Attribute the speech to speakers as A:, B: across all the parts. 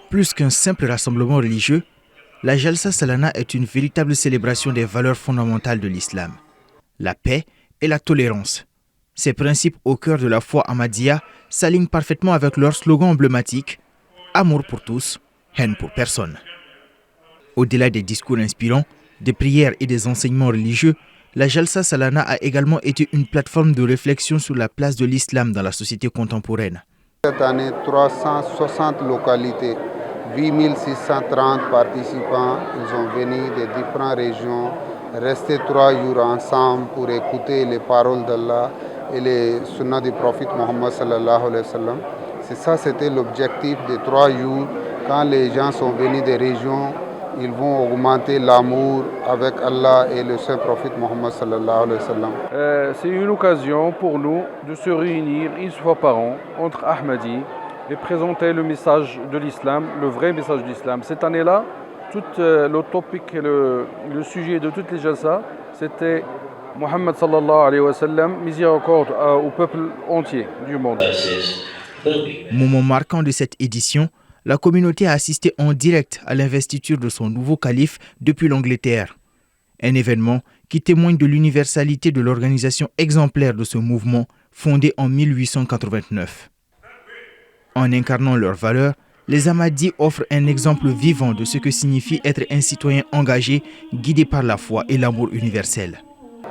A: Plus qu'un simple rassemblement religieux, la Jalsa Salana est une véritable célébration des valeurs fondamentales de l'islam. La paix et la tolérance. Ces principes au cœur de la foi ahmadiyya s'alignent parfaitement avec leur slogan emblématique « Amour pour tous, haine pour personne ». Au-delà des discours inspirants, des prières et des enseignements religieux, la Jalsa Salana a également été une plateforme de réflexion sur la place de l'islam dans la société contemporaine.
B: Cette année, 360 localités, 8630 participants, ils ont venu des différentes régions, restés 3 jours ensemble pour écouter les paroles d'Allah et les sunnahs du prophète Mohammed sallallahu alayhi wa sallam. C'est ça, c'était l'objectif des 3 jours. Quand les gens sont venus des régions, ils vont augmenter l'amour avec Allah et le saint prophète Mohammed sallallahu alayhi wa sallam.
C: C'est une occasion pour nous de se réunir une fois par an entre Ahmadis et présenter le message de l'islam, le vrai message de l'islam. Cette année-là, tout le topic, le sujet de toutes les jalsa, c'était Mohammed sallallahu alayhi wa sallam, miséricorde au peuple entier du monde.
A: Moment marquant de cette édition, la communauté a assisté en direct à l'investiture de son nouveau calife depuis l'Angleterre. Un événement qui témoigne de l'universalité de l'organisation exemplaire de ce mouvement fondé en 1889. En incarnant leurs valeurs, les Ahmadis offrent un exemple vivant de ce que signifie être un citoyen engagé, guidé par la foi et l'amour universel.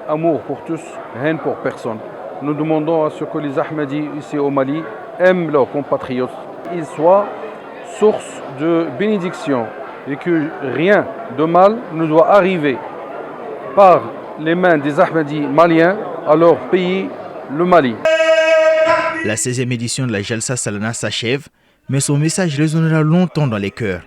C: Amour pour tous, haine pour personne. Nous demandons à ce que les Ahmadis ici au Mali aiment leurs compatriotes. Ils soient source de bénédiction et que rien de mal ne doit arriver par les mains des Ahmadis maliens à leur pays, le Mali.
A: La 16e édition de la Jalsa Salana s'achève, mais son message résonnera longtemps dans les cœurs.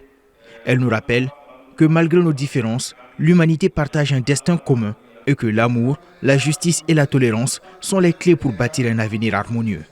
A: Elle nous rappelle que malgré nos différences, l'humanité partage un destin commun et que l'amour, la justice et la tolérance sont les clés pour bâtir un avenir harmonieux.